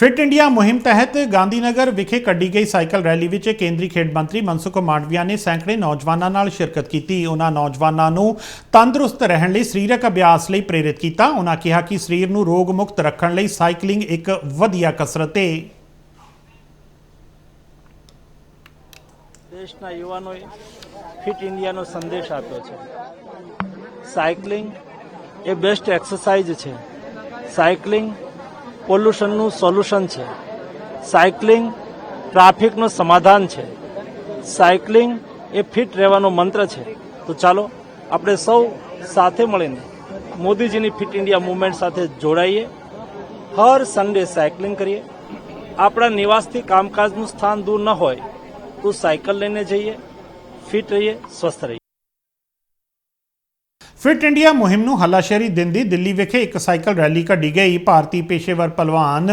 Fit India ਮੁਹਿੰਮ ਤਹਿਤ ਗਾਂਧੀਨਗਰ ਵਿਖੇ ਕੱਢੀ ਗਈ ਸਾਈਕਲ ਰੈਲੀ ਵਿੱਚ ਕੇਂਦਰੀ ਖੇਡ ਮੰਤਰੀ ਮਨਸੁਖ ਮਾਂਡਵੀਆ ਨੇ ਸੈਂਕੜੇ ਨੌਜਵਾਨਾਂ ਨਾਲ ਸ਼ਿਰਕਤ ਕੀਤੀ। ਉਹਨਾਂ ਨੌਜਵਾਨਾਂ ਨੂੰ ਤੰਦਰੁਸਤ ਰਹਿਣ ਲਈ ਸਰੀਰਕ ਅਭਿਆਸ ਲਈ ਪ੍ਰੇਰਿਤ ਕੀਤਾ। ਉਹਨਾਂ ਕਿਹਾ ਕਿ ਸਰੀਰ ਨੂੰ ਰੋਗ ਮੁਕਤ ਰੱਖਣ ਲਈ ਸਾਈਕਲਿੰਗ ਇੱਕ ਵਧੀਆ ਕਸਰਤ ਹੈ। દેશના યુવાનોએ ફિટ ઇન્ડિયાનો સંદેશ આપ્યો છે। સાયકલિંગ એ બેસ્ટ એક્સરસાઇઝ છે। સાયકલિંગ પોલ્યુશનનું સોલ્યુશન છે। સાયકલિંગ ટ્રાફિકનું સમાધાન છે। સાયકલિંગ એ ફિટ રહેવાનો મંત્ર છે। તો ચાલો આપણે સૌ સાથે મળીને મોદીજીની ફિટ ઇન્ડિયા મૂવમેન્ટ સાથે જોડાઈએ। હર સન્ડે સાયકલિંગ કરીએ। આપણા નિવાસથી કામકાજનું સ્થાન દૂર ન હોય तो साइकिल लेने जाइए, फिट रहिए, स्वस्थ रहिए। ਫਿਟ ਇੰਡੀਆ ਮੁਹਿੰਮ ਨੂੰ ਹੱਲਾਸ਼ੇਰੀ ਦਿੰਦੀ ਦਿੱਲੀ ਵਿਖੇ ਇੱਕ ਸਾਈਕਲ ਰੈਲੀ ਕੱਢੀ ਗਈ। ਭਾਰਤੀ ਪੇਸ਼ੇਵਰ ਪਹਿਲਵਾਨ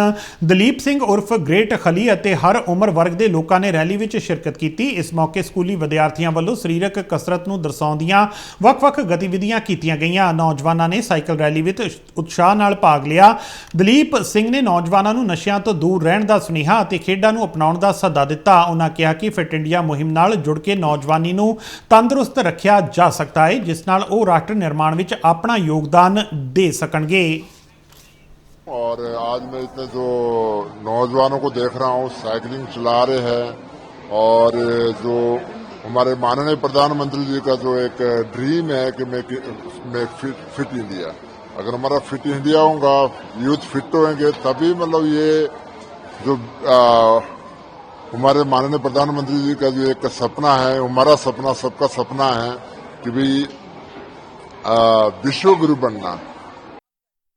ਦਲੀਪ ਸਿੰਘ ਉਰਫ ਗ੍ਰੇਟ ਖਲੀ ਅਤੇ ਹਰ ਉਮਰ ਵਰਗ ਦੇ ਲੋਕਾਂ ਨੇ ਰੈਲੀ ਵਿੱਚ ਸ਼ਿਰਕਤ ਕੀਤੀ। ਇਸ ਮੌਕੇ ਸਕੂਲੀ ਵਿਦਿਆਰਥੀਆਂ ਵੱਲੋਂ ਸਰੀਰਕ ਕਸਰਤ ਨੂੰ ਦਰਸਾਉਂਦੀਆਂ ਵੱਖ-ਵੱਖ ਗਤੀਵਿਧੀਆਂ ਕੀਤੀਆਂ ਗਈਆਂ। ਨੌਜਵਾਨਾਂ ਨੇ ਸਾਈਕਲ ਰੈਲੀ ਵਿੱਚ ਉਤਸ਼ਾਹ ਨਾਲ ਭਾਗ ਲਿਆ। ਦਲੀਪ ਸਿੰਘ ਨੇ ਨੌਜਵਾਨਾਂ ਨੂੰ ਨਸ਼ਿਆਂ ਤੋਂ ਦੂਰ ਰਹਿਣ ਦਾ ਸੁਨੇਹਾ ਅਤੇ ਖੇਡਾਂ ਨੂੰ ਅਪਣਾਉਣ ਦਾ ਸੱਦਾ ਦਿੱਤਾ। ਉਹਨਾਂ ਕਿਹਾ ਕਿ ਫਿਟ ਇੰਡੀਆ ਮੁਹਿੰਮ ਨਾਲ ਜੁੜ ਕੇ ਨੌਜਵਾਨੀ ਨੂੰ ਤੰਦਰੁਸਤ ਰੱਖਿਆ ਜਾ ਸਕਦਾ ਹੈ, ਜਿਸ ਨਾਲ ਉਹ ਰਾਸ਼ਟਰ निर्माण विच अपना योगदान दे सकणगे। और आज मैं इतने जो नौजवानों को देख रहा हूँ साइकिलिंग चला रहे हैं, और जो हमारे माननीय प्रधानमंत्री जी का जो एक ड्रीम है कि मैं फिट इंडिया, अगर हमारा फिट इंडिया होगा, यूथ फिट होंगे, तभी मतलब ये जो हमारे माननीय प्रधानमंत्री जी का जो एक सपना है, हमारा सपना, सबका सपना है कि भाई विश्व गुरु बनना।